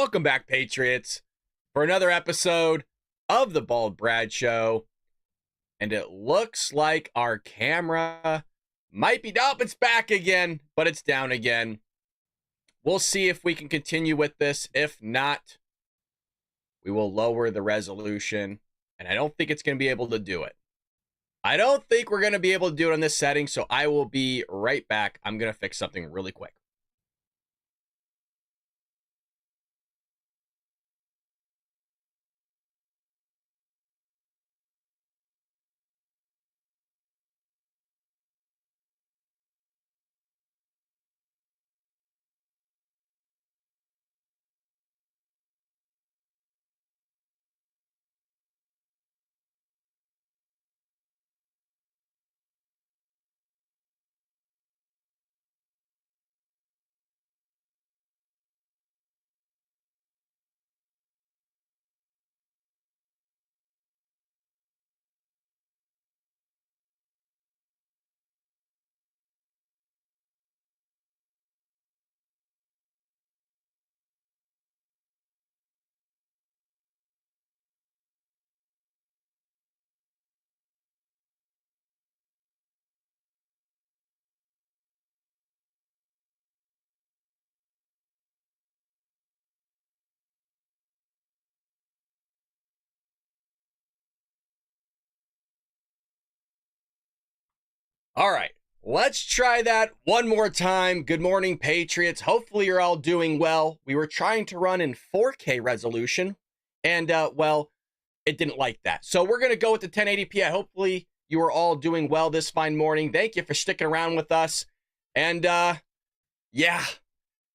Welcome back, Patriots, for another episode of the Bald Brad Show. And it looks like our camera might be... Nope, it's back again, but it's down again. We'll see if we can continue with this. If not, we will lower the resolution. And I don't think it's going to be able to do it. I don't think we're going to be able to do it on this setting, so I will be right back. I'm going to fix something really quick. All right, let's try that one more time. Good morning, Patriots. Hopefully you're all doing well. We were trying to run in 4K resolution, and, well, it didn't like that. So we're going to go with the 1080p. Hopefully you are all doing well this fine morning. Thank you for sticking around with us. And, yeah,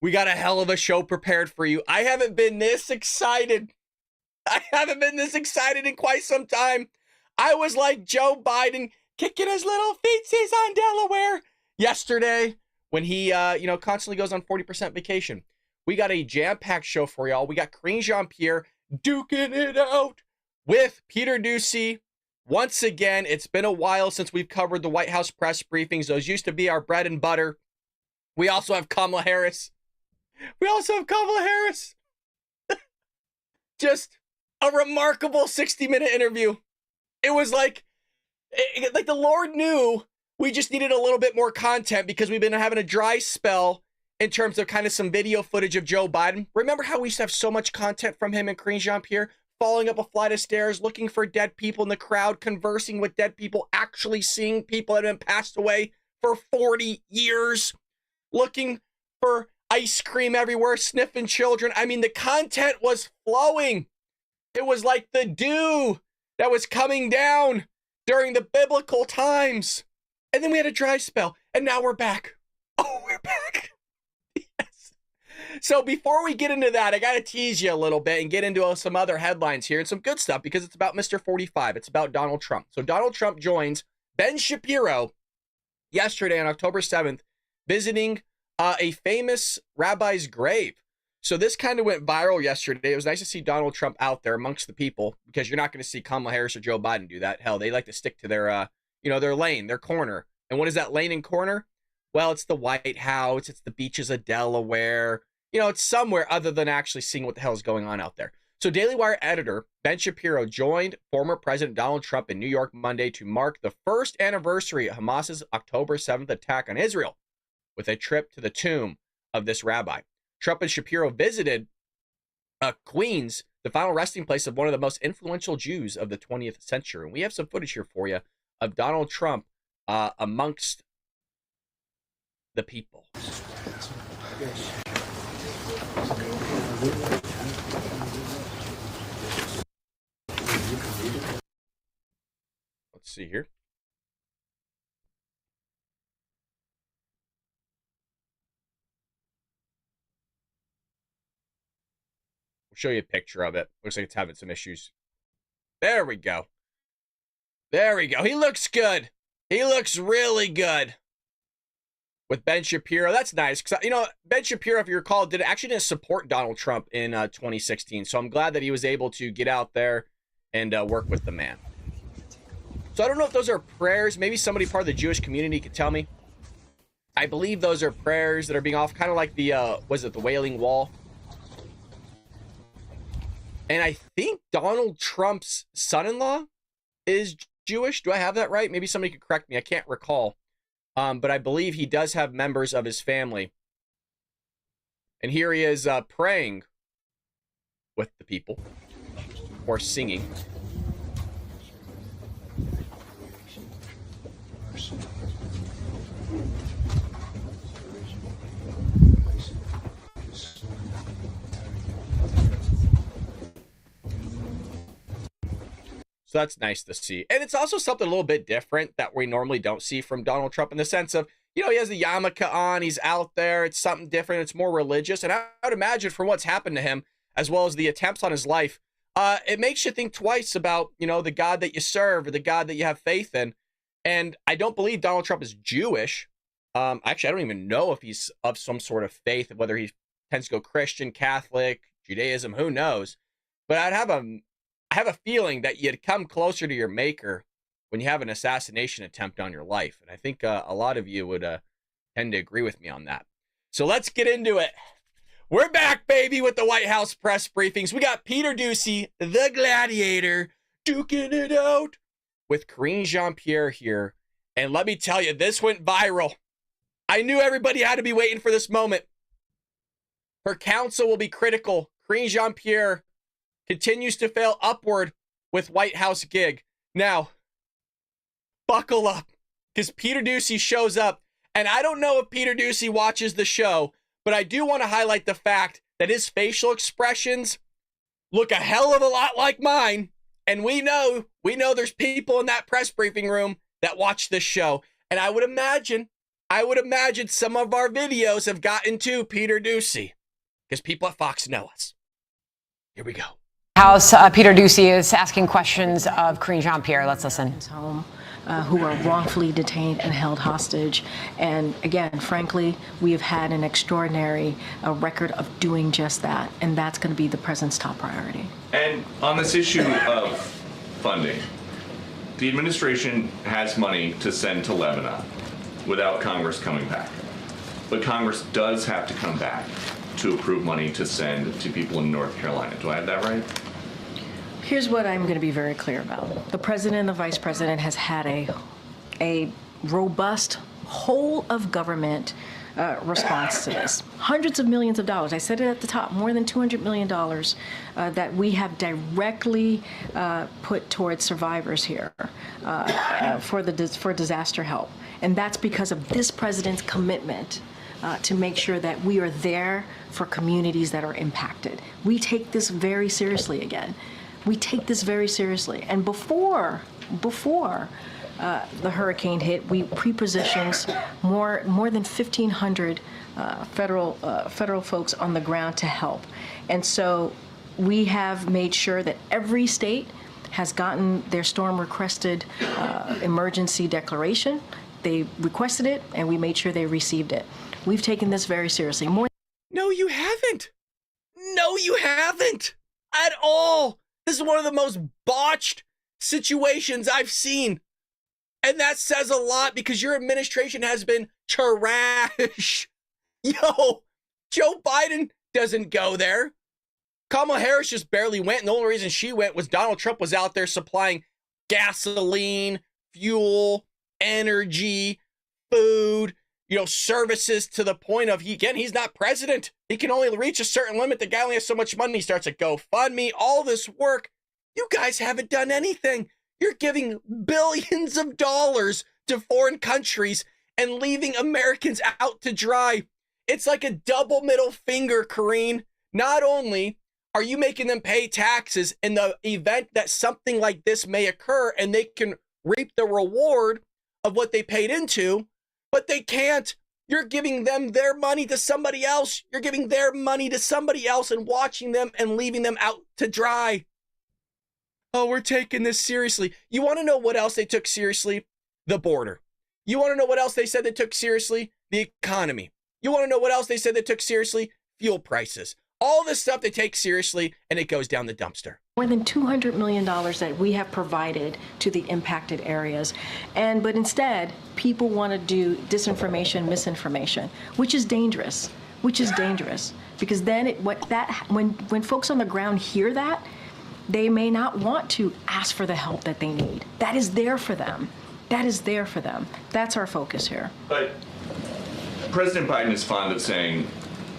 we got a hell of a show prepared for you. I haven't been this excited. I haven't been this excited in quite some time. I was like Joe Biden kicking his little feetsies on Delaware yesterday when he, constantly goes on 40% vacation. We got a jam-packed show for y'all. We got Karine Jean-Pierre duking it out with Peter Doocy. Once again, it's been a while since we've covered the White House press briefings. Those used to be our bread and butter. We also have Kamala Harris. Just a remarkable 60-minute interview. It was like the Lord knew we just needed a little bit more content because we've been having a dry spell in terms of kind of some video footage of Joe Biden. Remember how we used to have so much content from him and Karine Jean-Pierre falling up a flight of stairs, looking for dead people in the crowd, conversing with dead people, actually seeing people that have been passed away for 40 years, looking for ice cream everywhere, sniffing children. I mean, the content was flowing. It was like the dew that was coming down during the biblical times. And then we had a dry spell, and now we're back. Oh, we're back. Yes. So before we get into that, I got to tease you a little bit and get into some other headlines here and some good stuff because it's about Mr. 45. It's about Donald Trump. So Donald Trump joins Ben Shapiro yesterday on October 7th, visiting a famous rabbi's grave. So this kind of went viral yesterday. It was nice to see Donald Trump out there amongst the people because you're not going to see Kamala Harris or Joe Biden do that. Hell, they like to stick to their, their lane, their corner. And what is that lane and corner? Well, it's the White House. It's the beaches of Delaware. It's somewhere other than actually seeing what the hell is going on out there. So Daily Wire editor Ben Shapiro joined former President Donald Trump in New York Monday to mark the first anniversary of Hamas's October 7th attack on Israel with a trip to the tomb of this rabbi. Trump and Shapiro visited Queens, the final resting place of one of the most influential Jews of the 20th century. And we have some footage here for you of Donald Trump amongst the people. Let's see here. Show you a picture of it. Looks like it's having some issues. There we go. He looks good. He looks really good with Ben Shapiro. That's nice because Ben Shapiro, if you recall, didn't support Donald Trump in 2016. So I'm glad that he was able to get out there and work with the man. So I don't know if those are prayers. Maybe somebody part of the Jewish community could tell me. I believe those are prayers that are being offered, kind of like the the Wailing Wall. And I think Donald Trump's son-in-law is Jewish. Do I have that right? Maybe somebody could correct me. I can't recall. But I believe he does have members of his family. And here he is praying with the people, or singing. So that's nice to see. And it's also something a little bit different that we normally don't see from Donald Trump, in the sense of, you know, he has the yarmulke on, he's out there, it's something different, it's more religious. And I would imagine from what's happened to him, as well as the attempts on his life, it makes you think twice about, you know, the God that you serve or the God that you have faith in. And I don't believe Donald Trump is Jewish. Actually, I don't even know if he's of some sort of faith, whether he tends to go Christian, Catholic, Judaism, who knows. But I have a feeling that you'd come closer to your maker when you have an assassination attempt on your life. And I think a lot of you would tend to agree with me on that. So let's get into it. We're back, baby, with the White House press briefings. We got Peter Doocy, the gladiator, duking it out with Karine Jean-Pierre here. And let me tell you, this went viral. I knew everybody had to be waiting for this moment. Her counsel will be critical. Karine Jean-Pierre continues to fail upward with White House gig. Now, buckle up, because Peter Doocy shows up. And I don't know if Peter Doocy watches the show, but I do want to highlight the fact that his facial expressions look a hell of a lot like mine. And we know there's people in that press briefing room that watch this show. And I would imagine some of our videos have gotten to Peter Doocy, because people at Fox know us. Here we go. House, Peter Doocy is asking questions of Karine Jean-Pierre. Let's listen. Home, who are wrongfully detained and held hostage. And again, frankly, we have had an extraordinary record of doing just that. And that's going to be the president's top priority. And on this issue of funding, the administration has money to send to Lebanon without Congress coming back. But Congress does have to come back to approve money to send to people in North Carolina. Do I have that right? Here's what I'm going to be very clear about. The president and the vice president has had a robust whole of government response to this. Hundreds of millions of dollars. I said it at the top, more than $200 million that we have directly put towards survivors here for disaster help. And that's because of this president's commitment to make sure that we are there for communities that are impacted. We take this very seriously again. We take this very seriously. And before the hurricane hit, we pre-positioned more than 1,500 federal folks on the ground to help. And so we have made sure that every state has gotten their storm requested emergency declaration. They requested it, and we made sure they received it. We've taken this very seriously. No, you haven't. No, you haven't at all. This is one of the most botched situations I've seen. And that says a lot, because your administration has been trash. Yo, Joe Biden doesn't go there. Kamala Harris just barely went, and the only reason she went was Donald Trump was out there supplying gasoline, fuel, energy, food, services, to the point of, he's not president. He can only reach a certain limit. The guy only has so much money. He starts a GoFundMe, all this work. You guys haven't done anything. You're giving billions of dollars to foreign countries and leaving Americans out to dry. It's like a double middle finger, Karine. Not only are you making them pay taxes in the event that something like this may occur and they can reap the reward of what they paid into, but they can't. You're giving them their money to somebody else. You're giving their money to somebody else and watching them and leaving them out to dry. Oh, we're taking this seriously. You want to know what else they took seriously? The border. You want to know what else they said they took seriously? The economy. You want to know what else they said they took seriously? Fuel prices. All this stuff they take seriously, and it goes down the dumpster. More than $200 million that we have provided to the impacted areas. But instead, people want to do disinformation, misinformation, which is dangerous. Because then when folks on the ground hear that, They may not want to ask for the help that they need. That is there for them. That is there for them. That's our focus here. But President Biden is fond of saying,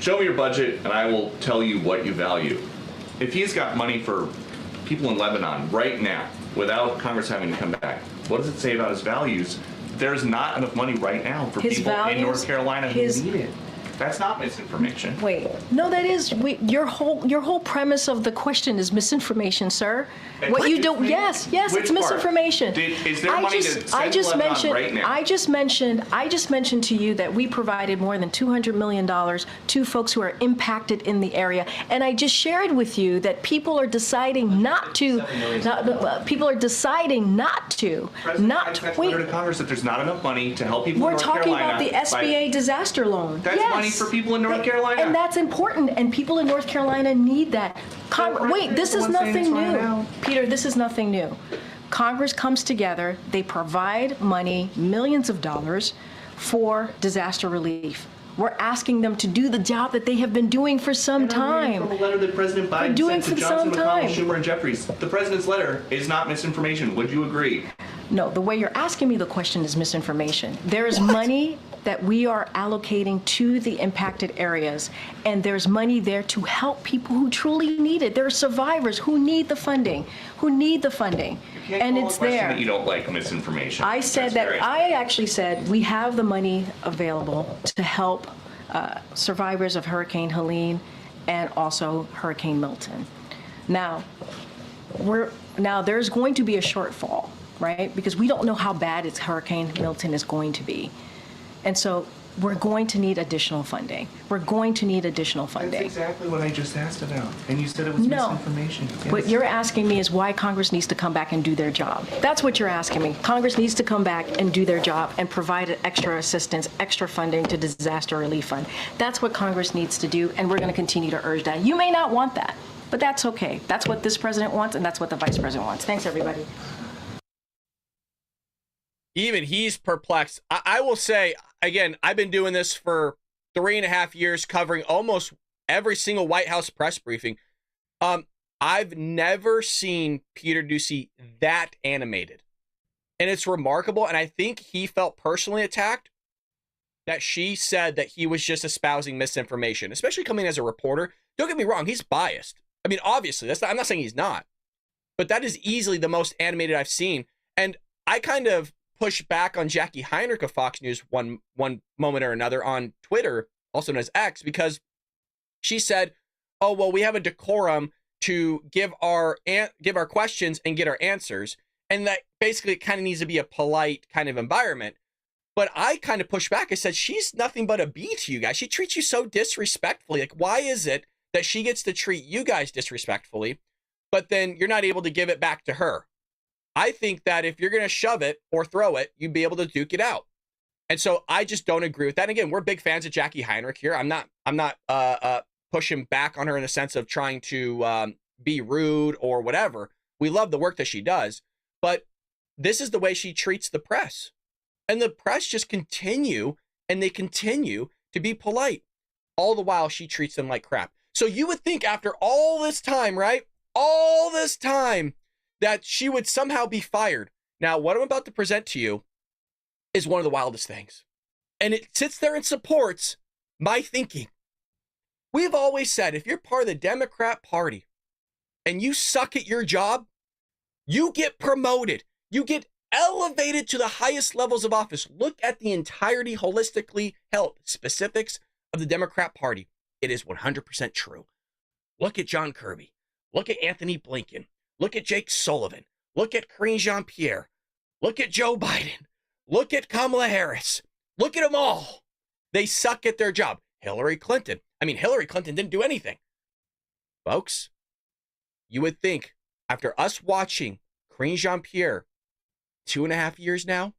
show me your budget and I will tell you what you value. If he's got money for people in Lebanon right now, without Congress having to come back, what does it say about his values? There's not enough money right now for His people values, in North Carolina who his- need it. That's not misinformation. Wait, no, that is your whole premise of the question is misinformation, sir. What you do? Yes, yes, Which it's part? misinformation. Is there money to send to Lebanon right now? I just mentioned to you that we provided more than $200 million to folks who are impacted in the area, and I just shared with you that people are deciding not to. People are deciding not to. President Biden sent a letter to Congress that there's not enough money to help people in We're North talking Carolina. about the SBA disaster loan. That's yes. money for people in North Carolina. And that's important, and people in North Carolina need that. Wait, this is nothing new. Peter, this is nothing new. Congress comes together, they provide money, millions of dollars, for disaster relief. We're asking them to do the job that they have been doing for some time. From a letter that President Biden doing sent to for Johnson, some McConnell, time. Schumer, and Jeffries. The president's letter is not misinformation. Would you agree? No, the way you're asking me the question is misinformation. There is money that we are allocating to the impacted areas, and there's money there to help people who truly need it. There are survivors who need the funding, You can't and call it's a question there. that you don't like misinformation. I said That's that, very- I actually said we have the money available to help survivors of Hurricane Helene and also Hurricane Milton. Now there's going to be a shortfall, right? Because we don't know how bad Hurricane Milton is going to be. And so we're going to need additional funding. That's exactly what I just asked about. And you said it was No. misinformation. What Yes. you're asking me is why Congress needs to come back and do their job. That's what you're asking me. Congress needs to come back and do their job and provide extra assistance, extra funding to disaster relief fund. That's what Congress needs to do, and we're going to continue to urge that. You may not want that, but that's okay. That's what this president wants, and that's what the vice president wants. Thanks, everybody. Even he's perplexed. I will say, again, I've been doing this for 3.5 years, covering almost every single White House press briefing. I've never seen Peter Doocy that animated. And it's remarkable. And I think he felt personally attacked that she said that he was just espousing misinformation, especially coming as a reporter. Don't get me wrong, he's biased. I mean, obviously, I'm not saying he's not. But that is easily the most animated I've seen. And I kind of push back on Jackie Heinrich of Fox News one moment or another on Twitter, also known as X, because she said, oh, well, we have a decorum to give our questions and get our answers. And that basically kind of needs to be a polite kind of environment. But I kind of pushed back. I said, she's nothing but a B to you guys. She treats you so disrespectfully. Like, why is it that she gets to treat you guys disrespectfully, but then you're not able to give it back to her? I think that if you're going to shove it or throw it, you'd be able to duke it out. And so I just don't agree with that. And again, we're big fans of Jackie Heinrich here. I'm not pushing back on her in the sense of trying to be rude or whatever. We love the work that she does, but this is the way she treats the press. And the press just continue to be polite. All the while she treats them like crap. So you would think after all this time, right? All this time, that she would somehow be fired. Now, what I'm about to present to you is one of the wildest things. And it sits there and supports my thinking. We've always said, if you're part of the Democrat Party and you suck at your job, you get promoted. You get elevated to the highest levels of office. Look at the entirety, holistically held specifics of the Democrat Party. It is 100% true. Look at John Kirby. Look at Anthony Blinken. Look at Jake Sullivan. Look at Karine Jean-Pierre. Look at Joe Biden. Look at Kamala Harris. Look at them all. They suck at their job. Hillary Clinton. Hillary Clinton didn't do anything. Folks, you would think after us watching Karine Jean-Pierre 2.5 years now,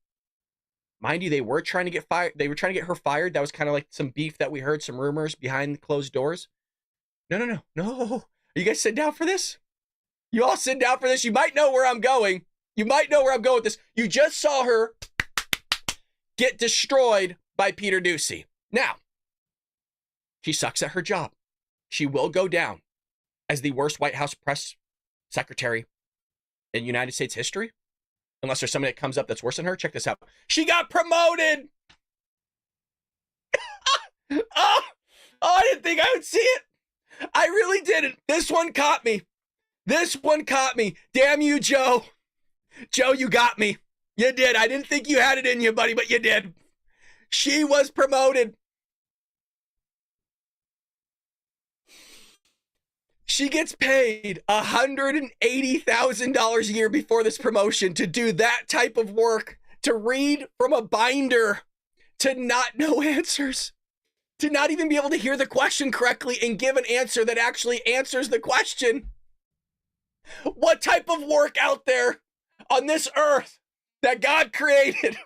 mind you, they were trying to get fired. They were trying to get her fired. That was kind of like some beef that we heard, some rumors behind closed doors. No. Are you guys sitting down for this? You all sit down for this. You might know where I'm going. You might know where I'm going with this. You just saw her get destroyed by Peter Doocy. Now, she sucks at her job. She will go down as the worst White House press secretary in United States history. Unless there's somebody that comes up that's worse than her. Check this out. She got promoted. Oh, I didn't think I would see it. I really didn't. This one caught me. This one caught me. Damn you, Joe. Joe, you got me. You did. I didn't think you had it in you, buddy, but you did. She was promoted. She gets paid $180,000 a year before this promotion to do that type of work, to read from a binder, to not know answers, to not even be able to hear the question correctly and give an answer that actually answers the question. What type of work out there on this earth that God created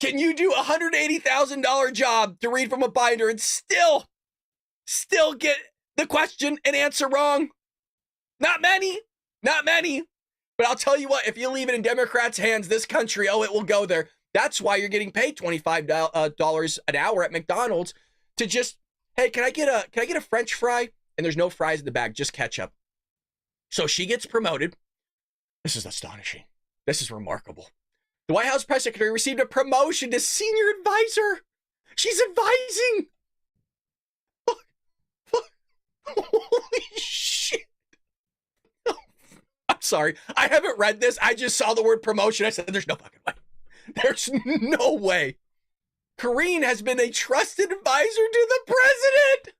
can you do a $180,000 job to read from a binder and still get the question and answer wrong? Not many. But I'll tell you what, if you leave it in Democrats' hands, this country, it will go there. That's why you're getting paid $25 an hour at McDonald's to just, hey, can I get a French fry? And there's no fries in the bag, just ketchup. So she gets promoted. This is astonishing. This is remarkable. The White House press secretary received a promotion to senior advisor. She's advising. Holy shit. I'm sorry. I haven't read this. I just saw the word promotion. I said, there's no fucking way. There's no way. Karine has been a trusted advisor to the president.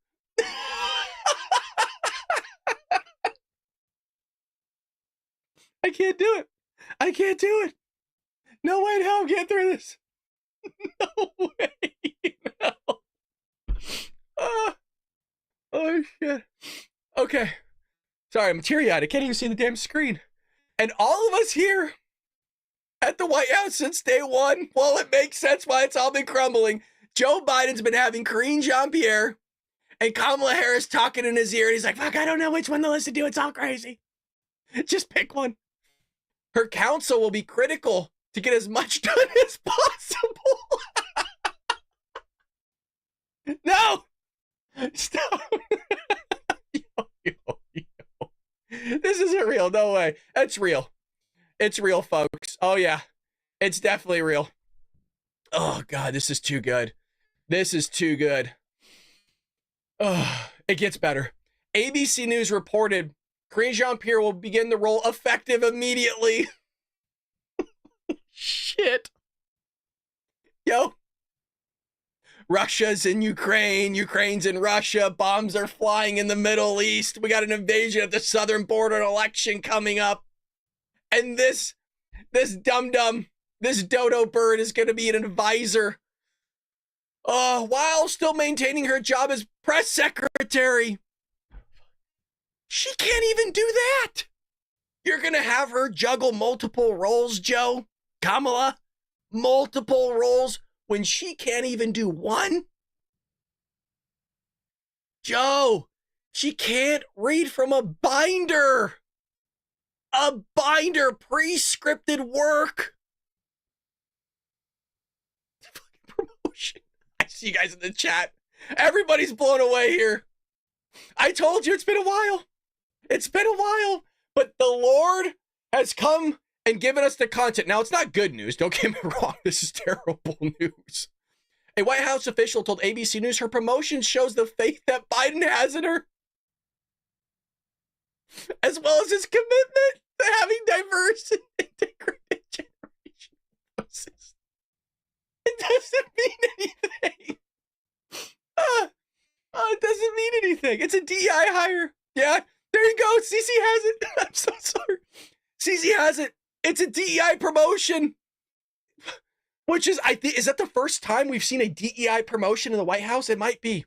I can't do it. I can't do it. No way in hell I'm getting through this. No way. No. Oh, shit. Okay. Sorry, I'm teary-eyed. I can't even see the damn screen. And all of us here at the White House since day one, well, it makes sense why it's all been crumbling. Joe Biden's been having Karine Jean-Pierre and Kamala Harris talking in his ear, and he's like, fuck, I don't know which one to listen to. It's all crazy. Just pick one. Her counsel will be critical to get as much done as possible. No! Stop. Yo. This isn't real. No way. It's real. It's real, folks. Oh, yeah. It's definitely real. Oh, God, this is too good. This is too good. Oh, it gets better. ABC News reported Karine Jean-Pierre will begin the role effective immediately. Shit. Yo. Russia's in Ukraine. Ukraine's in Russia. Bombs are flying in the Middle East. We got an invasion at the southern border, an election coming up. And this dum-dum, this dodo bird is going to be an advisor. While still maintaining her job as press secretary. She can't even do that. You're going to have her juggle multiple roles, Joe, Kamala, multiple roles when she can't even do one. Joe, she can't read from a binder. A binder, pre-scripted work. Fucking promotion. I see you guys in the chat. Everybody's blown away here. I told you it's been a while. It's been a while, but the Lord has come and given us the content. Now, it's not good news. Don't get me wrong. This is terrible news. A White House official told ABC News her promotion shows the faith that Biden has in her, as well as his commitment to having diverse and integrated generation voices. It doesn't mean anything. It doesn't mean anything. It's a DEI hire. Yeah, there you go. Cece has it. I'm so sorry. Cece has it. It's a DEI promotion. Which is, I think, is that the first time we've seen a DEI promotion in the White House? It might be.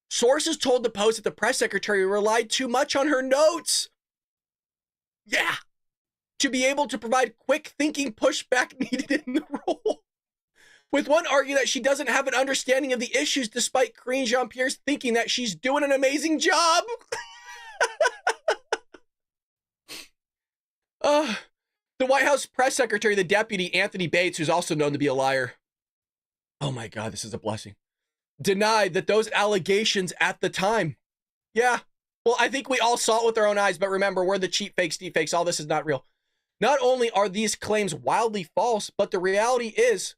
Sources told the Post that the press secretary relied too much on her notes. Yeah. To be able to provide quick thinking pushback needed in the role. With one arguing that she doesn't have an understanding of the issues despite Karine Jean-Pierre's thinking that she's doing an amazing job. The White House press secretary, the deputy, Anthony Bates, who's also known to be a liar. Oh my God, this is a blessing. Denied that those allegations at the time. Yeah, Well, I think we all saw it with our own eyes, but remember, we're the cheap fakes, deep fakes. All this is not real. Not only are these claims wildly false, but the reality is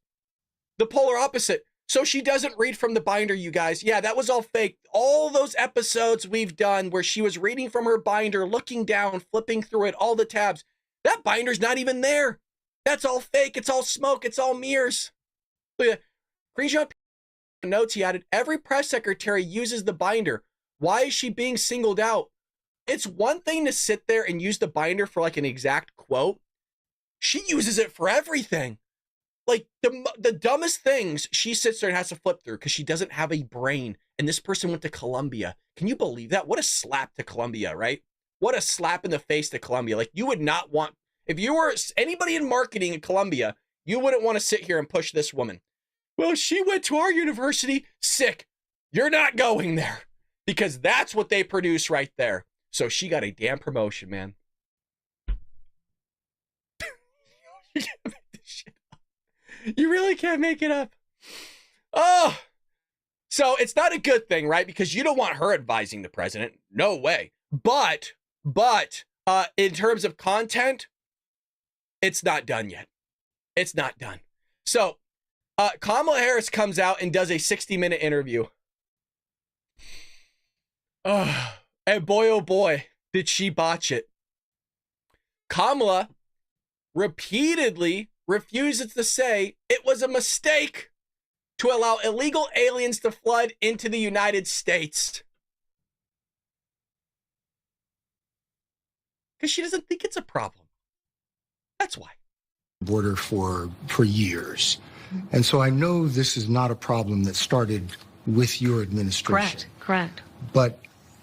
the polar opposite. So she doesn't read from the binder, you guys. Yeah, that was all fake. All those episodes we've done where she was reading from her binder, looking down, flipping through it, all the tabs, that binder's not even there. That's all fake. It's all smoke. It's all mirrors. Look at that. Notes he added, every press secretary uses the binder. Why is she being singled out? It's one thing to sit there and use the binder for like an exact quote. She uses it for everything. Like the dumbest things she sits there and has to flip through because she doesn't have a brain. And this person went to Columbia. Can you believe that? What a slap to Columbia, right? What a slap in the face to Columbia. Like you would not want, if you were anybody in marketing at Columbia, you wouldn't want to sit here and push this woman. Well, she went to our university. Sick. You're not going there because that's what they produce right there. So she got a damn promotion, man. You can't make this shit up. You really can't make it up. Oh, so it's not a good thing, right? Because you don't want her advising the president. No way. But in terms of content, it's not done yet. It's not done. So Kamala Harris comes out and does a 60-minute interview. Oh, and boy, oh boy, did she botch it. Kamala repeatedly refuses to say it was a mistake to allow illegal aliens to flood into the United States. Because she doesn't think it's a problem. That's why. Border for years. And so I know this is not a problem that started with your administration. Correct. But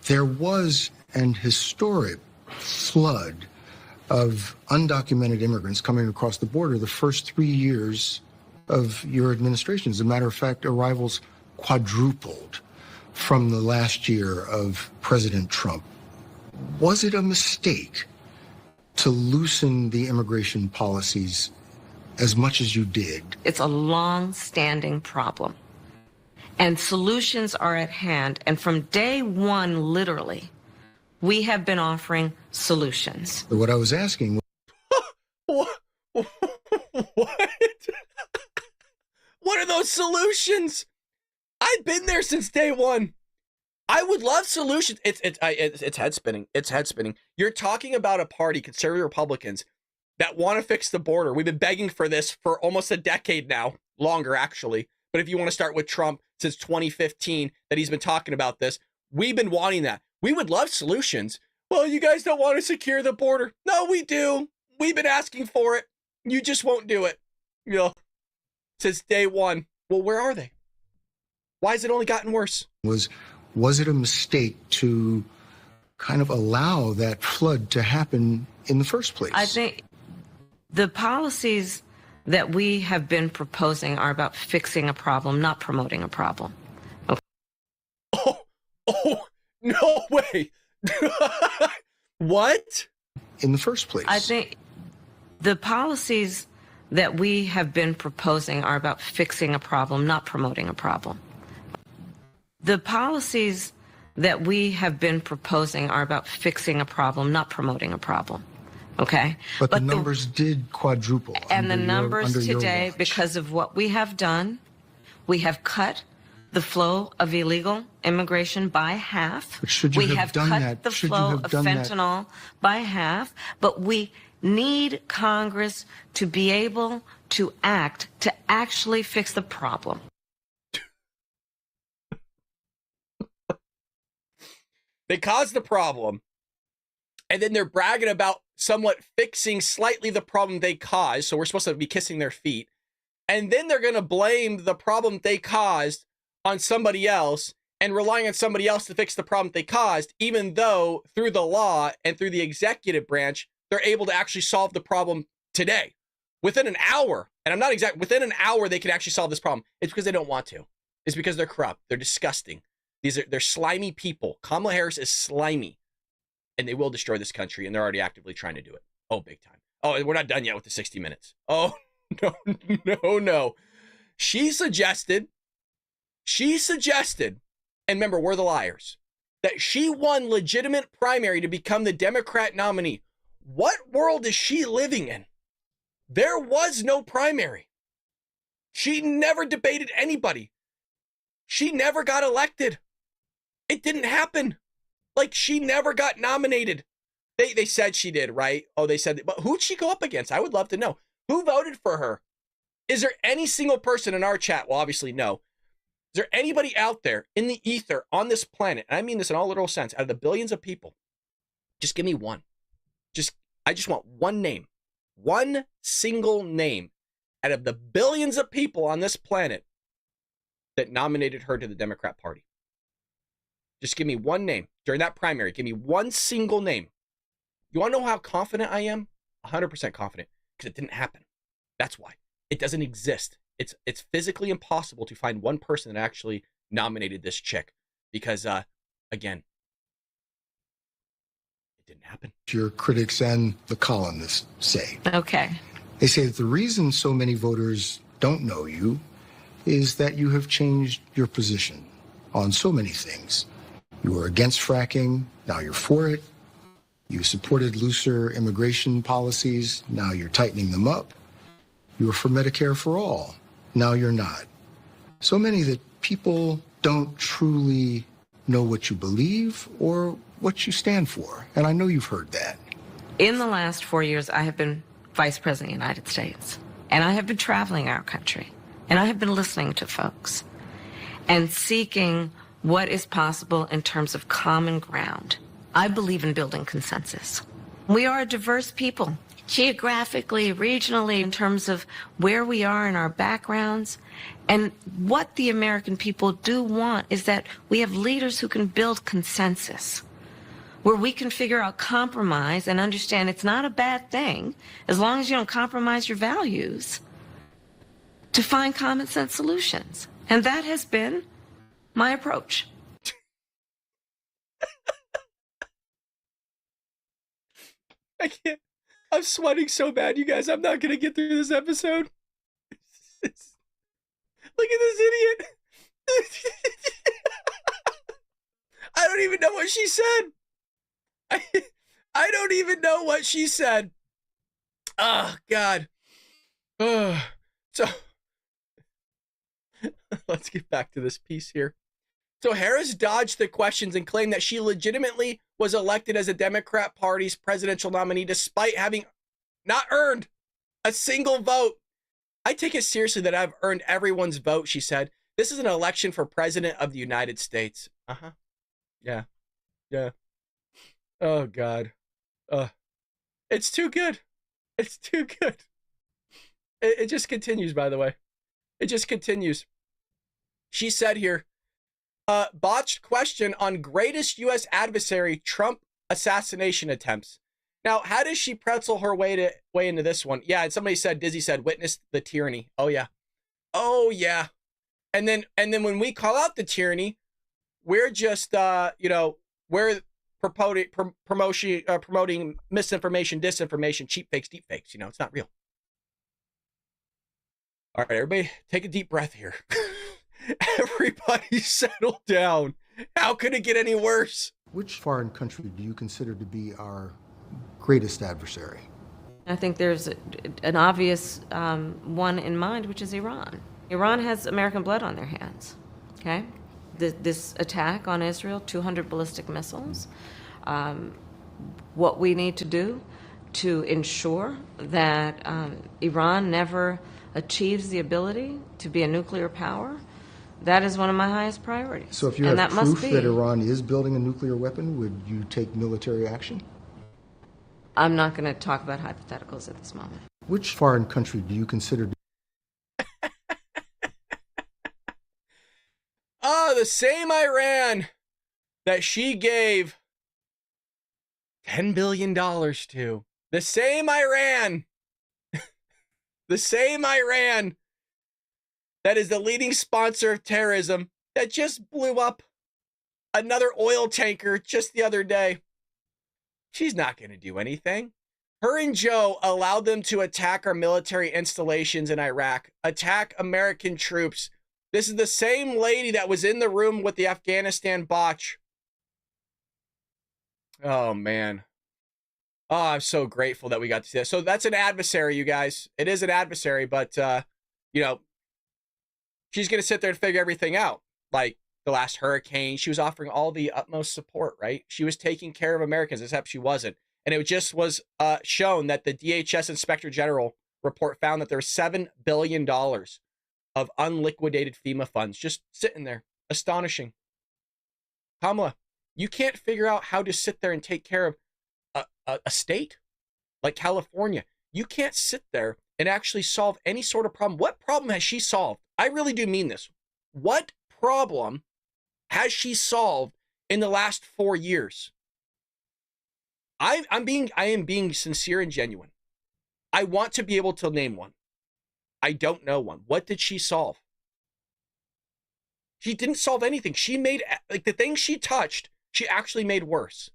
there was an historic flood of undocumented immigrants coming across the border the first 3 years of your administration. As a matter of fact, arrivals quadrupled from the last year of President Trump. Was it a mistake to loosen the immigration policies as much as you did? It's a long-standing problem. And solutions are at hand. And from day one, literally, we have been offering solutions. What I was asking What? What are those solutions? I've been there since day one. I would love solutions. It's head spinning. It's head spinning. You're talking about a party, conservative Republicans, that want to fix the border. We've been begging for this for almost a decade now, longer actually. But if you want to start with Trump, since 2015 that he's been talking about this, we've been wanting that. We would love solutions. Well, you guys don't want to secure the border. No, we do. We've been asking for it. You just won't do it. You know, since day one. Well, where are they? Why has it only gotten worse? Was it a mistake to kind of allow that flood to happen in the first place? I think the policies that we have been proposing are about fixing a problem, not promoting a problem. Okay. Oh, no way. What? In the first place. I think the policies that we have been proposing are about fixing a problem, not promoting a problem. The policies that we have been proposing are about fixing a problem, not promoting a problem. Okay? But the numbers did quadruple. And the numbers under your today, watch. because of what we have done, we have cut the flow of illegal immigration by half. But should you we have have done cut that? the Should you flow have of done that? fentanyl by half, but we need Congress to be able to act to actually fix the problem. They caused the problem, and then they're bragging about somewhat fixing slightly the problem they caused. So we're supposed to be kissing their feet. And then they're going to blame the problem they caused on somebody else and relying on somebody else to fix the problem they caused, even though through the law and through the executive branch, they're able to actually solve the problem today within an hour. And I'm not exact, within an hour, they can actually solve this problem. It's because they don't want to. It's because they're corrupt. They're disgusting. They're slimy people. Kamala Harris is slimy, and they will destroy this country, and they're already actively trying to do it. Oh, big time. Oh, we're not done yet with the 60 minutes. Oh, no. She suggested, and remember, we're the liars, that she won legitimate primary to become the Democrat nominee. What world is she living in? There was no primary. She never debated anybody. She never got elected. It didn't happen. Like, she never got nominated. They said she did, right? Oh, they said, but who'd she go up against? I would love to know. Who voted for her? Is there any single person in our chat? Well, obviously, no. Is there anybody out there in the ether on this planet, and I mean this in all literal sense, out of the billions of people, just give me one. I just want one name. One single name out of the billions of people on this planet that nominated her to the Democrat Party. Just give me one name during that primary. Give me one single name. You want to know how confident I am? 100% confident, because it didn't happen. That's why. It doesn't exist. It's physically impossible to find one person that actually nominated this chick, because, again, it didn't happen. Your critics and the columnists say. Okay. They say that the reason so many voters don't know you is that you have changed your position on so many things. You were against fracking, now you're for it. You supported looser immigration policies, now you're tightening them up. You were for Medicare for all, now you're not. So many that people don't truly know what you believe or what you stand for. And I know you've heard that. In the last 4 years, I have been Vice President of the United States. And I have been traveling our country. And I have been listening to folks and seeking what is possible in terms of common ground. I believe in building consensus. We are a diverse people, geographically, regionally, in terms of where we are in our backgrounds. And what the American people do want is that we have leaders who can build consensus, where we can figure out compromise and understand it's not a bad thing, as long as you don't compromise your values, to find common sense solutions. And that has been my approach. I can't. I'm sweating so bad, you guys. I'm not going to get through this episode. Look at this idiot. I don't even know what she said. I don't even know what she said. Oh, God. So, let's get back to this piece here. So Harris dodged the questions and claimed that she legitimately was elected as a Democrat Party's presidential nominee despite having not earned a single vote. I take it seriously that I've earned everyone's vote, she said. This is an election for president of the United States. Uh-huh. Yeah. Yeah. Oh, God. It's too good. It's too good. It just continues, by the way. It just continues. She said here, botched question on greatest U.S. adversary, Trump assassination attempts. Now, how does she pretzel her way into this one? Yeah, and somebody said, Dizzy said, witness the tyranny. Oh, yeah. Oh, yeah. And then when we call out the tyranny, we're just, we're promoting misinformation, disinformation, cheap fakes, deep fakes. It's not real. All right, everybody, take a deep breath here. Everybody settle down. How could it get any worse? Which foreign country do you consider to be our greatest adversary? I think there's an obvious one in mind, which is Iran. Iran has American blood on their hands, okay? This attack on Israel, 200 ballistic missiles. What we need to do to ensure that Iran never achieves the ability to be a nuclear power, that is one of my highest priorities. So if you have proof that Iran is building a nuclear weapon, would you take military action? I'm not going to talk about hypotheticals at this moment. Which foreign country do you consider the same Iran that she gave $10 billion to. The same Iran. The same Iran that is the leading sponsor of terrorism that just blew up another oil tanker just the other day. She's not going to do anything. Her and Joe allowed them to attack our military installations in Iraq, attack American troops. This is the same lady that was in the room with the Afghanistan botch. Oh, man. Oh, I'm so grateful that we got to see that. So that's an adversary, you guys. It is an adversary, but, you know, she's going to sit there and figure everything out. Like the last hurricane, she was offering all the utmost support, right? She was taking care of Americans, except she wasn't. And it just was shown that the DHS Inspector General report found that there was $7 billion of unliquidated FEMA funds just sitting there. Astonishing. Kamala, you can't figure out how to sit there and take care of a state like California. You can't sit there and actually solve any sort of problem. What problem has she solved? I really do mean this. What problem has she solved in the last 4 years? I am being sincere and genuine. I want to be able to name one. I don't know one. What did she solve? She didn't solve anything. She made, like, the things she touched, she actually made worse.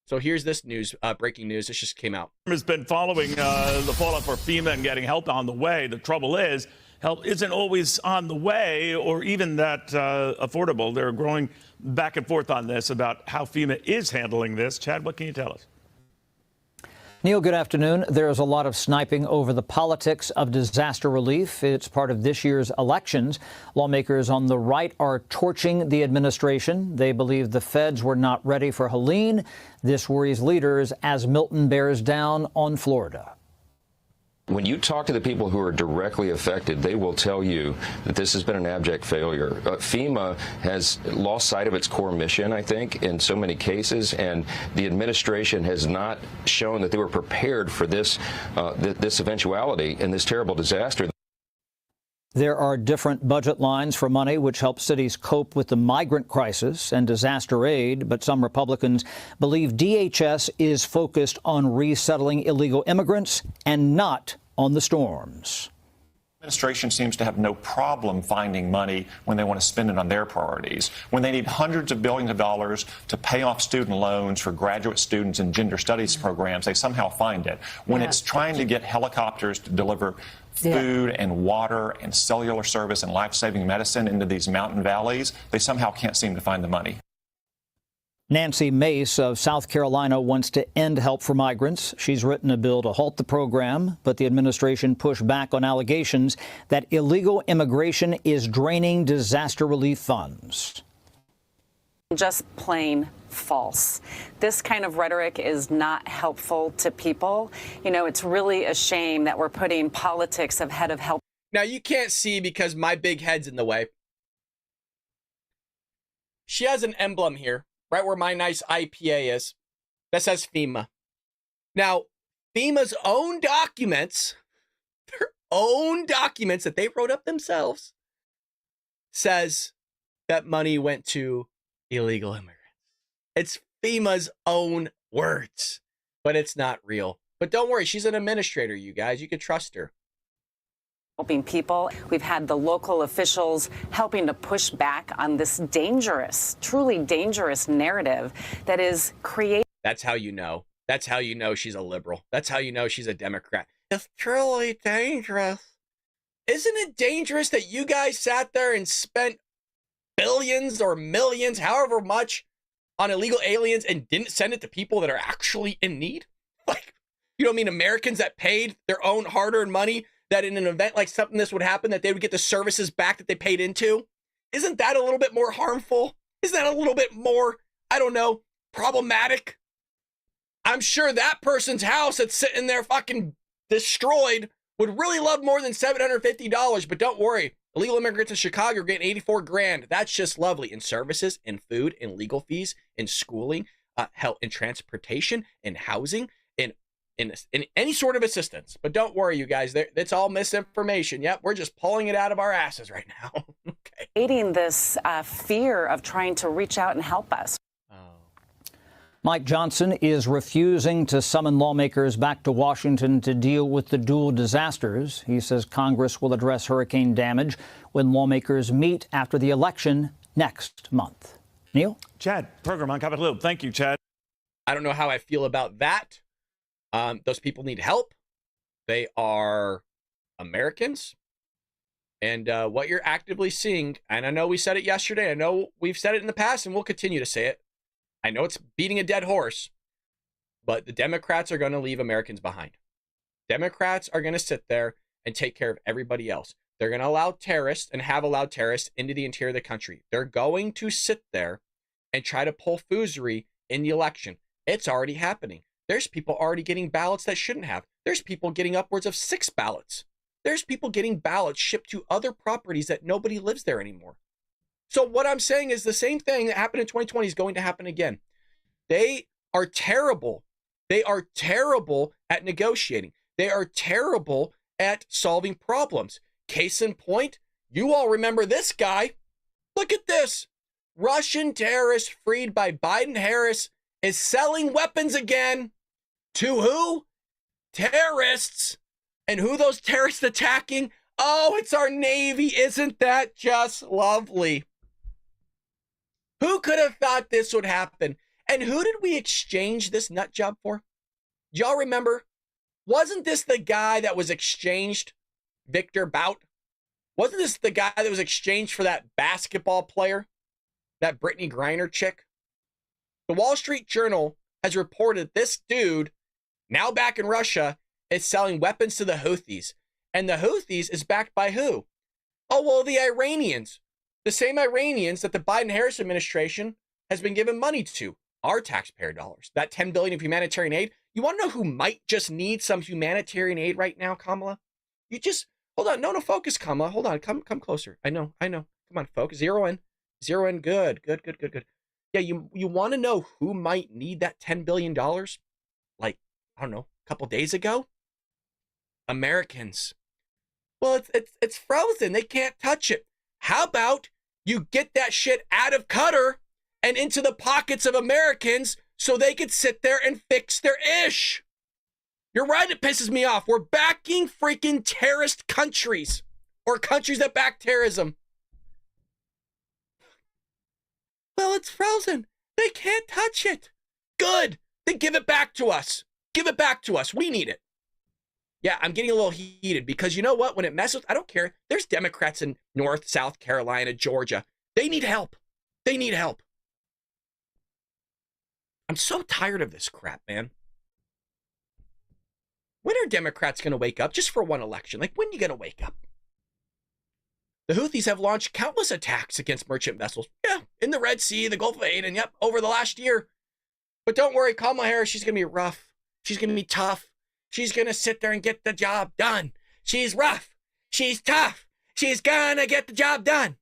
So here's this news, breaking news. This just came out. Has been following the fallout for FEMA and getting help on the way. The trouble is, help isn't always on the way or even that affordable. They're growing back and forth on this about how FEMA is handling this. Chad, what can you tell us? Neil, good afternoon. There's a lot of sniping over the politics of disaster relief. It's part of this year's elections. Lawmakers on the right are torching the administration. They believe the feds were not ready for Helene. This worries leaders as Milton bears down on Florida. When you talk to the people who are directly affected, they will tell you that this has been an abject failure. FEMA has lost sight of its core mission, I think, in so many cases, and the administration has not shown that they were prepared for this this eventuality and this terrible disaster. There are different budget lines for money which help cities cope with the migrant crisis and disaster aid, but some Republicans believe DHS is focused on resettling illegal immigrants and not on the storms. The administration seems to have no problem finding money when they want to spend it on their priorities. When they need hundreds of billions of dollars to pay off student loans for graduate students in gender studies programs, they somehow find it. When it's trying to get helicopters to deliver food and water and cellular service and life-saving medicine into these mountain valleys, they somehow can't seem to find the money. Nancy Mace of South Carolina wants to end help for migrants. She's written a bill to halt the program, but the administration pushed back on allegations that illegal immigration is draining disaster relief funds. Just plain false. This kind of rhetoric is not helpful to people. You know, it's really a shame that we're putting politics ahead of help. Now, you can't see because my big head's in the way. She has an emblem here, right where my nice IPA is, that says FEMA. Now, FEMA's own documents, their own documents that they wrote up themselves, says that money went to illegal immigrants. It's FEMA's own words, but it's not real. But don't worry, she's an administrator, you guys. You can trust her. Helping people. We've had the local officials helping to push back on this dangerous, truly dangerous narrative that is creating. That's how you know. That's how you know she's a liberal. That's how you know she's a Democrat. It's truly dangerous. Isn't it dangerous that you guys sat there and spent billions or millions, however much, on illegal aliens and didn't send it to people that are actually in need? Like, you don't mean Americans that paid their own hard-earned money, that in an event like something this would happen, that they would get the services back that they paid into? Isn't that a little bit more harmful? Isn't that a little bit more, I don't know, problematic? I'm sure that person's house that's sitting there fucking destroyed would really love more than $750, but don't worry. Illegal immigrants in Chicago are getting 84 grand. That's just lovely. In services, in food, in legal fees, in schooling, health, in transportation, in housing, in any sort of assistance. But don't worry, you guys, that's all misinformation. Yep, we're just pulling it out of our asses right now. Okay. Creating this fear of trying to reach out and help us. Mike Johnson is refusing to summon lawmakers back to Washington to deal with the dual disasters. He says Congress will address hurricane damage when lawmakers meet after the election next month. Neil? Chad, program on Capitol Hill. Thank you, Chad. I don't know how I feel about that. Those people need help. They are Americans. And what you're actively seeing, and I know we said it yesterday, I know we've said it in the past, and we'll continue to say it, I know it's beating a dead horse, but the Democrats are going to leave Americans behind. Democrats are going to sit there and take care of everybody else. They're going to allow terrorists and have allowed terrorists into the interior of the country. They're going to sit there and try to pull foozery in the election. It's already happening. There's people already getting ballots that shouldn't have. There's people getting upwards of 6 ballots. There's people getting ballots shipped to other properties that nobody lives there anymore. So what I'm saying is the same thing that happened in 2020 is going to happen again. They are terrible. They are terrible at negotiating. They are terrible at solving problems. Case in point, you all remember this guy. Look at this. Russian terrorist freed by Biden-Harris is selling weapons again. To who? Terrorists. And who those terrorists attacking? Oh, it's our Navy. Isn't that just lovely? Who could have thought this would happen? And who did we exchange this nut job for? Y'all remember? Wasn't this the guy that was exchanged, Victor Bout? Wasn't this the guy that was exchanged for that basketball player? That Brittany Griner chick? The Wall Street Journal has reported this dude, now back in Russia, is selling weapons to the Houthis. And the Houthis is backed by who? Oh, well, the Iranians. The same Iranians that the Biden-Harris administration has been giving money to. Our taxpayer dollars. That $10 billion of humanitarian aid. You want to know who might just need some humanitarian aid right now, Kamala? You just, hold on. No, focus, Kamala. Hold on. Come closer. I know. Come on, focus. Zero in. Good. Yeah, you want to know who might need that $10 billion? Like, I don't know, a couple days ago? Americans. Well, it's frozen. They can't touch it. How about you get that shit out of Qatar and into the pockets of Americans so they could sit there and fix their ish? You're right, it pisses me off. We're backing freaking terrorist countries or countries that back terrorism. Well, it's frozen. They can't touch it. Good. Then give it back to us. Give it back to us. We need it. Yeah, I'm getting a little heated because you know what? When it messes, I don't care. There's Democrats in North, South Carolina, Georgia. They need help. They need help. I'm so tired of this crap, man. When are Democrats going to wake up just for one election? Like, when are you going to wake up? The Houthis have launched countless attacks against merchant vessels. Yeah, in the Red Sea, the Gulf of Aden, yep, over the last year. But don't worry, Kamala Harris, she's going to be rough. She's going to be tough. She's going to sit there and get the job done. She's rough. She's tough. She's going to get the job done.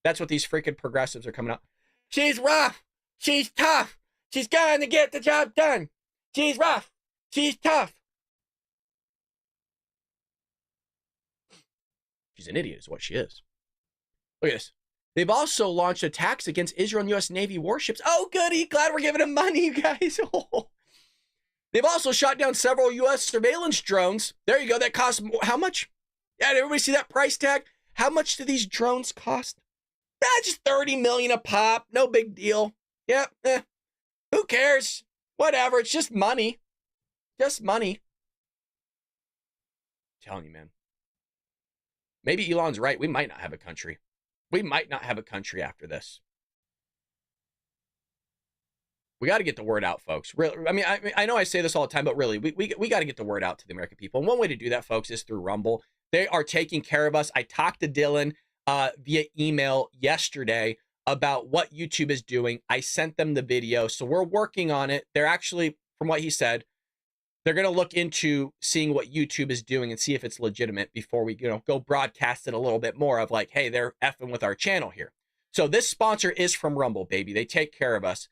That's what these freaking progressives are coming up. She's rough. She's tough. She's going to get the job done. She's rough. She's tough. She's an idiot is what she is. Look at this. They've also launched attacks against Israel and U.S. Navy warships. Oh, goody. Glad we're giving them money, you guys. They've also shot down several U.S. surveillance drones. There you go. That cost how much? Yeah, did everybody see that price tag? How much do these drones cost? Just $30 million a pop. No big deal. Yeah, who cares? Whatever. It's just money. Just money. I'm telling you, man. Maybe Elon's right. We might not have a country. We might not have a country after this. We got to get the word out, folks. Really, I know I say this all the time, but really, we got to get the word out to the American people. And one way to do that, folks, is through Rumble. They are taking care of us. I talked to Dylan via email yesterday about what YouTube is doing. I sent them the video, so we're working on it. They're actually, from what he said, they're going to look into seeing what YouTube is doing and see if it's legitimate before we, go broadcast it a little bit more of like, hey, they're effing with our channel here. So this sponsor is from Rumble, baby. They take care of us.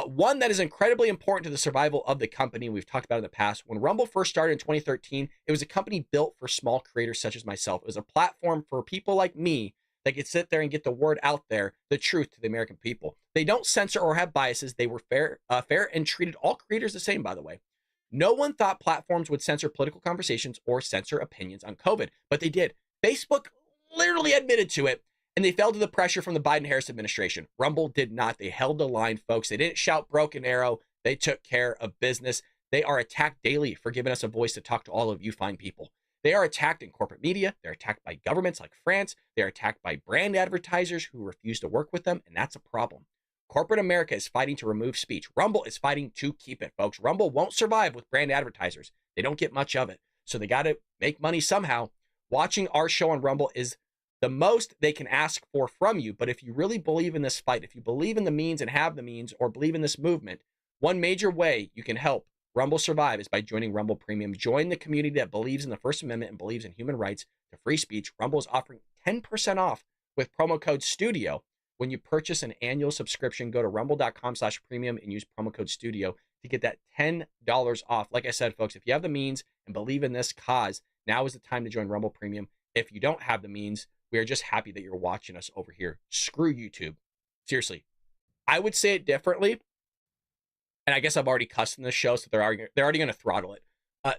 One that is incredibly important to the survival of the company. We've talked about in the past. When Rumble first started in 2013, it was a company built for small creators such as myself. It was a platform for people like me that could sit there and get the word out there, the truth to the American people. They don't censor or have biases. They were fair and treated all creators the same, by the way. No one thought platforms would censor political conversations or censor opinions on COVID, but they did. Facebook literally admitted to it, and they fell to the pressure from the Biden-Harris administration. Rumble did not. They held the line, folks. They didn't shout broken arrow. They took care of business. They are attacked daily for giving us a voice to talk to all of you fine people. They are attacked in corporate media. They're attacked by governments like France. They're attacked by brand advertisers who refuse to work with them, and that's a problem. Corporate America is fighting to remove speech. Rumble is fighting to keep it, folks. Rumble won't survive with brand advertisers. They don't get much of it. So they got to make money somehow. Watching our show on Rumble is the most they can ask for from you. But if you really believe in this fight, if you believe in the means and have the means, or believe in this movement, one major way you can help Rumble survive is by joining Rumble Premium. Join the community that believes in the First Amendment and believes in human rights to free speech. Rumble is offering 10% off with promo code STUDIO. When you purchase an annual subscription, go to rumble.com/premium and use promo code STUDIO to get that $10 off. Like I said, folks, if you have the means and believe in this cause, now is the time to join Rumble Premium. If you don't have the means, we are just happy that you're watching us over here. Screw YouTube. Seriously. I would say it differently. And I guess I've already cussed in this show, so they're already going to throttle it.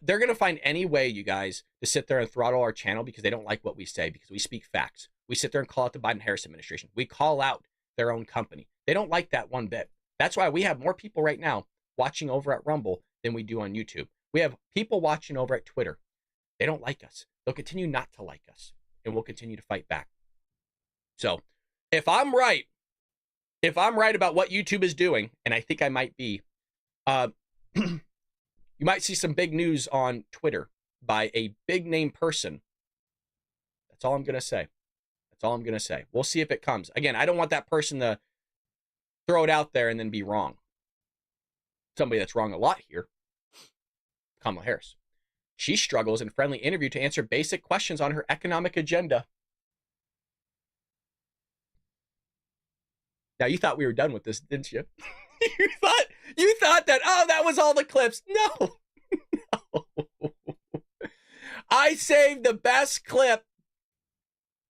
They're going to find any way, you guys, to sit there and throttle our channel because they don't like what we say, because we speak facts. We sit there and call out the Biden-Harris administration. We call out their own company. They don't like that one bit. That's why we have more people right now watching over at Rumble than we do on YouTube. We have people watching over at Twitter. They don't like us. They'll continue not to like us, and we'll continue to fight back. So if I'm right about what YouTube is doing, and I think I might be, you might see some big news on Twitter by a big name person. That's all I'm going to say. That's all I'm going to say. We'll see if it comes. Again, I don't want that person to throw it out there and then be wrong. Somebody that's wrong a lot here, Kamala Harris. She struggles in friendly interview to answer basic questions on her economic agenda. Now, you thought we were done with this, didn't you? you thought that, oh, that was all the clips. No. No. I saved the best clip.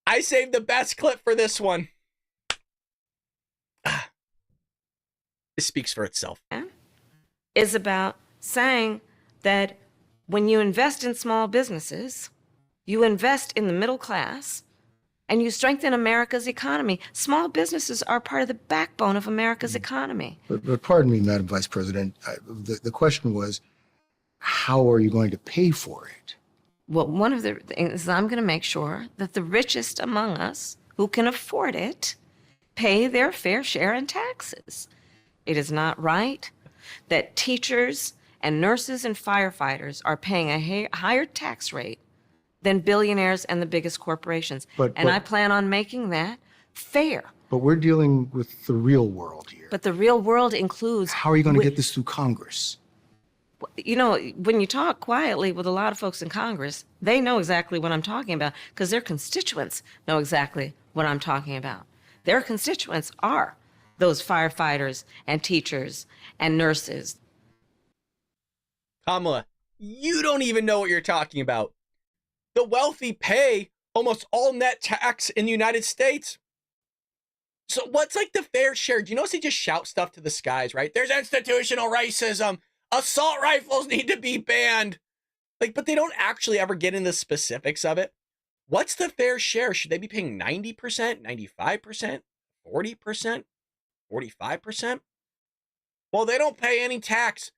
I saved the best clip for this one. This speaks for itself. Is about saying that when you invest in small businesses, you invest in the middle class, and you strengthen America's economy. Small businesses are part of the backbone of America's economy. But pardon me, Madam Vice President, the question was, how are you going to pay for it? Well, one of the things is I'm going to make sure that the richest among us who can afford it pay their fair share in taxes. It is not right that teachers and nurses and firefighters are paying a higher tax rate than billionaires and the biggest corporations. I plan on making that fair. But we're dealing with the real world here. But the real world includes... How are you going to get this through Congress? You know, when you talk quietly with a lot of folks in Congress, they know exactly what I'm talking about because their constituents know exactly what I'm talking about. Their constituents are those firefighters and teachers and nurses. Kamala, you don't even know what you're talking about. The wealthy pay almost all net tax in the United States. So what's like the fair share? Do you notice they just shout stuff to the skies, right? There's institutional racism. Assault rifles need to be banned. Like, but they don't actually ever get into the specifics of it. What's the fair share? Should they be paying 90%, 95%, 40%, 45%? Well, they don't pay any tax.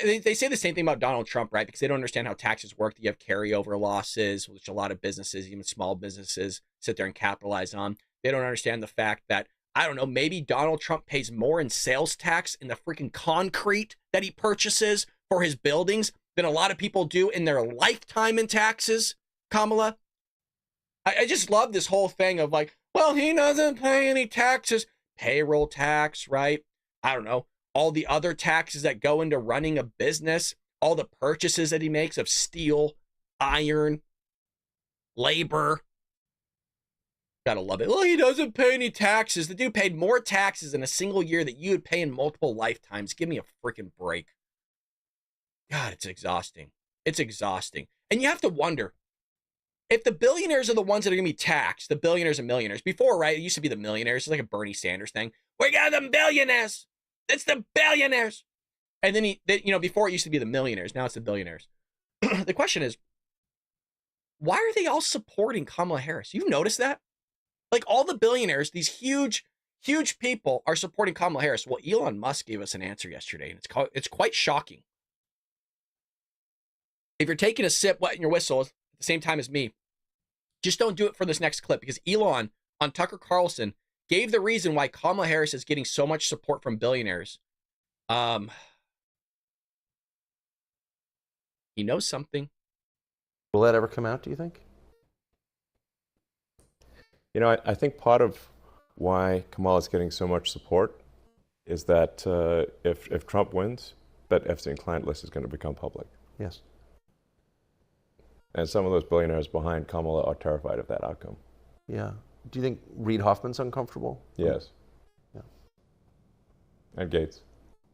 They say the same thing about Donald Trump, right? Because they don't understand how taxes work. You have carryover losses, which a lot of businesses, even small businesses, sit there and capitalize on. They don't understand the fact that, I don't know, maybe Donald Trump pays more in sales tax in the freaking concrete that he purchases for his buildings than a lot of people do in their lifetime in taxes, Kamala. I just love this whole thing of like, well, he doesn't pay any taxes. Payroll tax, right? I don't know. All the other taxes that go into running a business, all the purchases that he makes of steel, iron, labor. Gotta love it. Well, he doesn't pay any taxes. The dude paid more taxes in a single year that you would pay in multiple lifetimes. Give me a freaking break. God, it's exhausting. It's exhausting. And you have to wonder, if the billionaires are the ones that are going to be taxed, the billionaires and millionaires, before, right, it used to be the millionaires. It's like a Bernie Sanders thing. We got the billionaires. It's the billionaires. And then, before it used to be the millionaires. Now it's the billionaires. The question is, why are they all supporting Kamala Harris? You've noticed that? Like all the billionaires, these huge, huge people are supporting Kamala Harris. Well, Elon Musk gave us an answer yesterday, and it's quite shocking. If you're taking a sip, wetting your whistle at the same time as me, just don't do it for this next clip, because Elon on Tucker Carlson gave the reason why Kamala Harris is getting so much support from billionaires. He knows something. Will that ever come out, do you think? You know, I think part of why Kamala is getting so much support is that if Trump wins, that Epstein client list is going to become public. Yes. And some of those billionaires behind Kamala are terrified of that outcome. Yeah. Do you think Reid Hoffman's uncomfortable? Yes. Yeah. And Gates.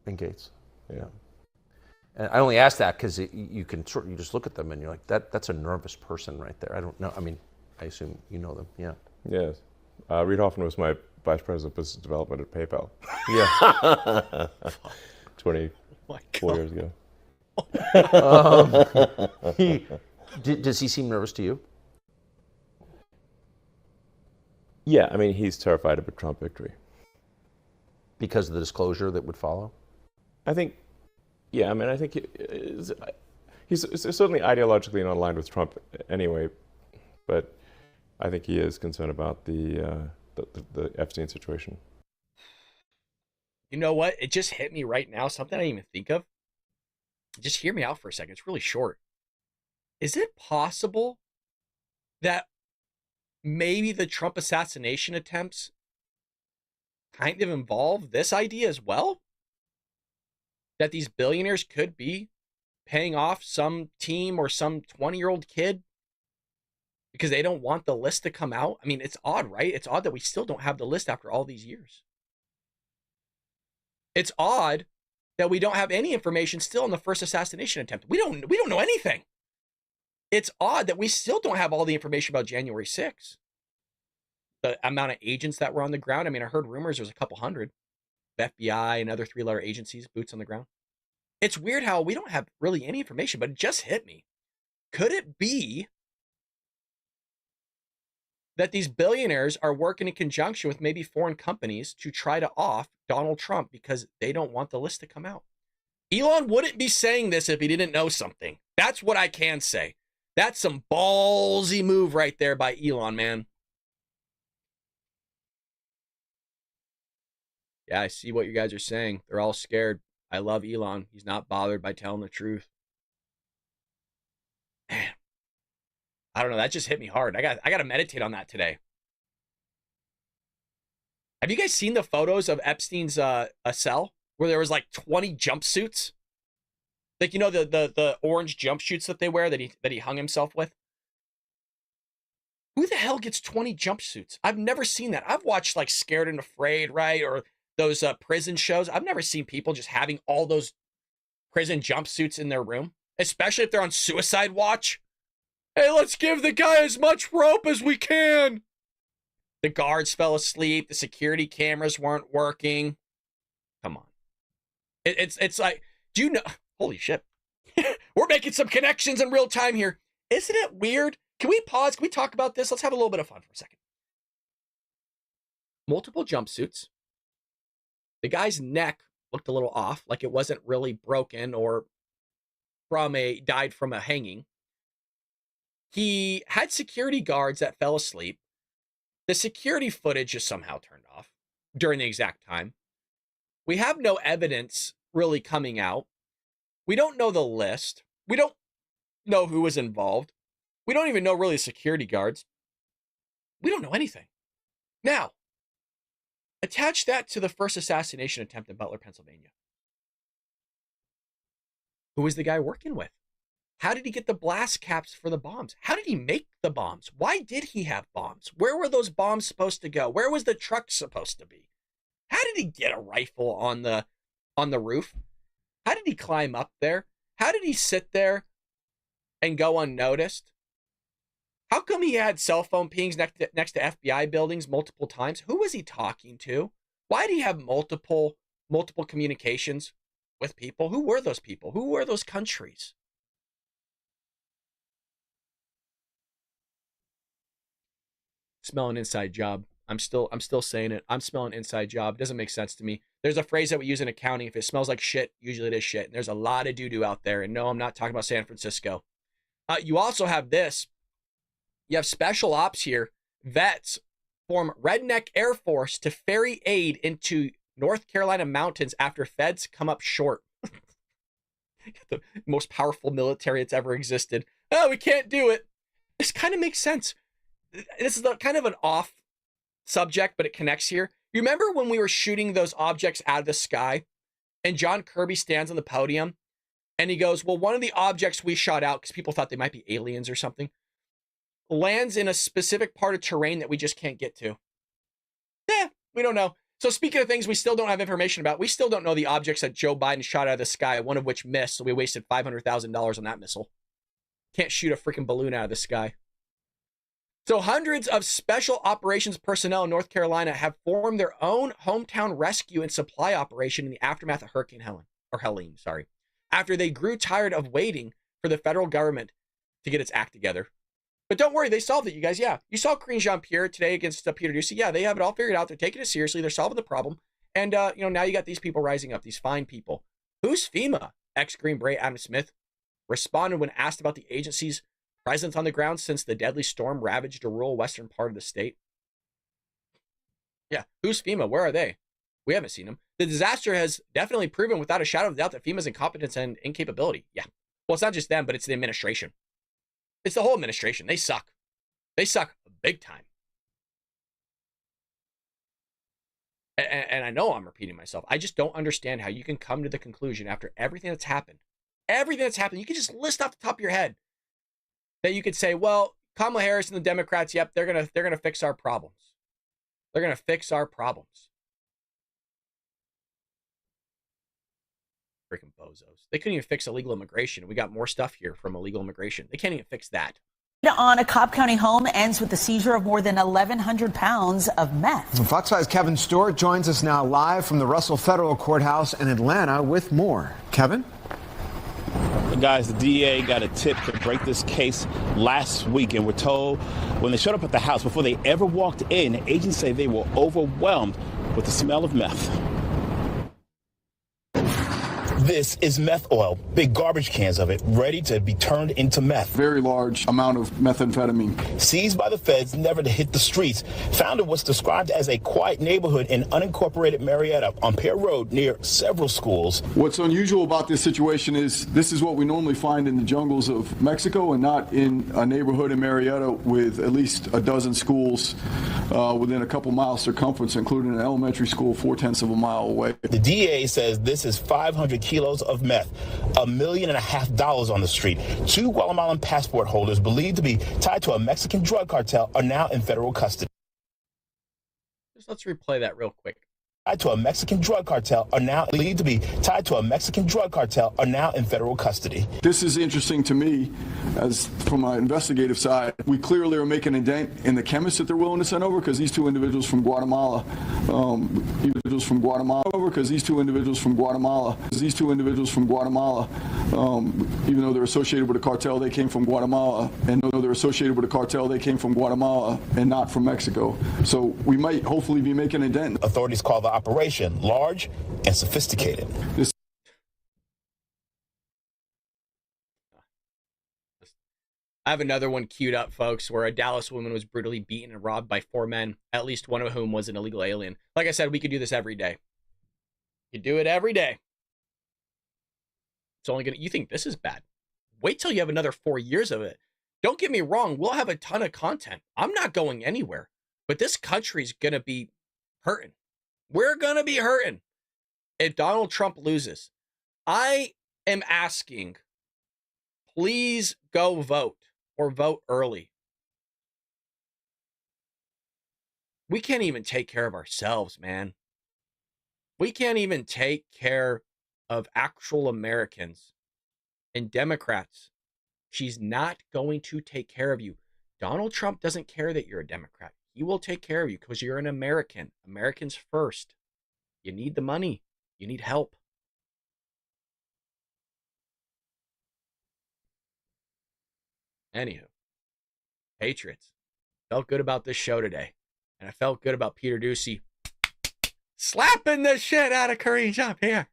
And Gates. Yeah. And I only ask that because you just look at them and you're like, that's a nervous person right there. I don't know. I mean, I assume you know them. Yeah. Yes. Reid Hoffman was my vice president of business development at PayPal. Yeah. 24 years ago. Does he seem nervous to you? Yeah, I mean, he's terrified of a Trump victory. Because of the disclosure that would follow? I think, yeah, I mean, I think he's certainly ideologically not aligned with Trump anyway, but I think he is concerned about the Epstein situation. You know what? It just hit me right now, something I didn't even think of. Just hear me out for a second. It's really short. Is it possible that maybe the Trump assassination attempts kind of involve this idea as well? That these billionaires could be paying off some team or some 20-year-old kid because they don't want the list to come out? I mean, it's odd, right? It's odd that we still don't have the list after all these years. It's odd that we don't have any information still on the first assassination attempt. We don't know anything. It's odd that we still don't have all the information about January 6th. The amount of agents that were on the ground. I mean, I heard rumors there was a couple hundred. FBI and other three-letter agencies, boots on the ground. It's weird how we don't have really any information, but it just hit me. Could it be that these billionaires are working in conjunction with maybe foreign companies to try to off Donald Trump because they don't want the list to come out? Elon wouldn't be saying this if he didn't know something. That's what I can say. That's some ballsy move right there by Elon, man. Yeah, I see what you guys are saying. They're all scared. I love Elon. He's not bothered by telling the truth. Man, I don't know. That just hit me hard. I got to meditate on that today. Have you guys seen the photos of Epstein's a cell where there was like 20 jumpsuits? Like, you know, the orange jumpsuits that they wear that he hung himself with? Who the hell gets 20 jumpsuits? I've never seen that. I've watched like Scared and Afraid, right? Or those prison shows. I've never seen people just having all those prison jumpsuits in their room, especially if they're on suicide watch. Hey, let's give the guy as much rope as we can. The guards fell asleep. The security cameras weren't working. Come on. It's like, do you know? Holy shit. We're making some connections in real time here. Isn't it weird? Can we pause? Can we talk about this? Let's have a little bit of fun for a second. Multiple jumpsuits. The guy's neck looked a little off, like it wasn't really broken or died from a hanging. He had security guards that fell asleep. The security footage is somehow turned off during the exact time. We have no evidence really coming out. We don't know the list. We don't know who was involved. We don't even know really security guards. We don't know anything. Now, attach that to the first assassination attempt in Butler, Pennsylvania. Who was the guy working with? How did he get the blast caps for the bombs? How did he make the bombs? Why did he have bombs? Where were those bombs supposed to go? Where was the truck supposed to be? How did he get a rifle on the roof? How did he climb up there? How did he sit there and go unnoticed? How come he had cell phone pings next to FBI buildings multiple times? Who was he talking to? Why did he have multiple communications with people? Who were those people? Who were those countries? Smell an inside job. I'm still saying it. I'm smelling inside job. Doesn't make sense to me. There's a phrase that we use in accounting. If it smells like shit, usually it is shit. And there's a lot of doo-doo out there. And no, I'm not talking about San Francisco. You also have this. You have special ops here, vets form Redneck Air Force to ferry aid into North Carolina mountains after feds come up short. The most powerful military that's ever existed. Oh, we can't do it. This kind of makes sense. This is kind of an off subject, but it connects here. You remember when we were shooting those objects out of the sky and John Kirby stands on the podium and he goes, well, one of the objects we shot out, because people thought they might be aliens or something, lands in a specific part of terrain that we just can't get to. Yeah, we don't know. So speaking of things we still don't have information about, we still don't know the objects that Joe Biden shot out of the sky, one of which missed, so we wasted $500,000 on that missile. Can't shoot a freaking balloon out of the sky. So hundreds of special operations personnel in North Carolina have formed their own hometown rescue and supply operation in the aftermath of Hurricane Helene, after they grew tired of waiting for the federal government to get its act together. But don't worry, they solved it, you guys. Yeah, you saw Karine Jean-Pierre today against Peter Doocy. Yeah, they have it all figured out. They're taking it seriously. They're solving the problem. And, now you got these people rising up, these fine people. Who's FEMA? Ex-Green Beret Adam Smith responded when asked about the agency's presence on the ground since the deadly storm ravaged a rural western part of the state. Yeah, who's FEMA? Where are they? We haven't seen them. The disaster has definitely proven without a shadow of doubt that FEMA's incompetence and incapability. Yeah. Well, it's not just them, but it's the administration. It's the whole administration. They suck. They suck big time. And I know I'm repeating myself. I just don't understand how you can come to the conclusion after everything that's happened. Everything that's happened, you can just list off the top of your head that you could say, well, Kamala Harris and the Democrats, yep, they're gonna fix our problems. They're gonna fix our problems. Freaking bozos. They couldn't even fix illegal immigration. We got more stuff here from illegal immigration. They can't even fix that. On a Cobb County home ends with the seizure of more than 1,100 pounds of meth. Fox 5's Kevin Stewart joins us now live from the Russell Federal Courthouse in Atlanta with more. Kevin? Guys, the DA got a tip to break this case last week, and we're told when they showed up at the house, before they ever walked in, agents say they were overwhelmed with the smell of meth. This is meth oil, big garbage cans of it, ready to be turned into meth. Very large amount of methamphetamine. Seized by the feds, never to hit the streets. Found in what's described as a quiet neighborhood in unincorporated Marietta on Pear Road near several schools. What's unusual about this situation is this is what we normally find in the jungles of Mexico and not in a neighborhood in Marietta with at least a dozen schools within a couple miles circumference, including an elementary school 0.4 miles away. The DA says this is 500 kilos of meth, $1.5 million on the street. 2 Guatemalan passport holders believed to be tied to a Mexican drug cartel are now in federal custody. Just let's replay that real quick. Tied to a Mexican drug cartel are now believed to be tied to a Mexican drug cartel are now in federal custody. This is interesting to me, as from an investigative side. We clearly are making a dent in the chemists that they're willing to send over, because these two individuals from Guatemala, even though they're associated with a cartel, they came from Guatemala, and not from Mexico. So we might hopefully be making a dent. Authorities call the operation large and sophisticated. I have another one queued up, folks, where a Dallas woman was brutally beaten and robbed by 4 men, at least one of whom was an illegal alien. Like I said, we could do this every day. You do it every day. It's only you think this is bad. Wait till you have another 4 years of it. Don't get me wrong, we'll have a ton of content. I'm not going anywhere. But this country's going to be hurting. We're going to be hurting if Donald Trump loses. I am asking, please go vote or vote early. We can't even take care of ourselves, man. We can't even take care of actual Americans. And Democrats, she's not going to take care of you. Donald Trump doesn't care that you're a Democrat. He will take care of you because you're an American. Americans first. You need the money. You need help. Anywho, Patriots. Felt good about this show today. And I felt good about Peter Doocy slapping the shit out of Karine Jean-Pierre.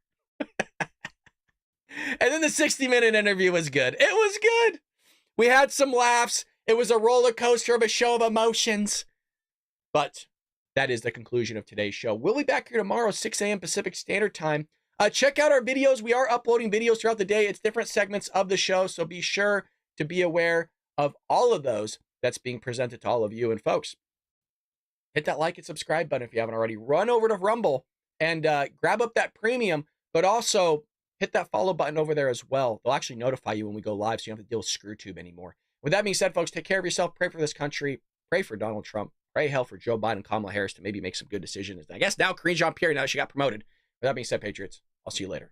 And then the 60-minute interview was good. It was good. We had some laughs. It was a roller coaster of a show of emotions. But that is the conclusion of today's show. We'll be back here tomorrow, 6 a.m. Pacific Standard Time. Check out our videos. We are uploading videos throughout the day. It's different segments of the show, so be sure to be aware of all of those that's being presented to all of you. And folks, hit that like and subscribe button if you haven't already. Run over to Rumble and grab up that premium, but also hit that follow button over there as well. They'll actually notify you when we go live, so you don't have to deal with ScrewTube anymore. With that being said, folks, take care of yourself. Pray for this country. Pray for Donald Trump. Pray hell for Joe Biden and Kamala Harris to maybe make some good decisions. I guess now Karine Jean-Pierre, now that she got promoted. With that being said, Patriots, I'll see you later.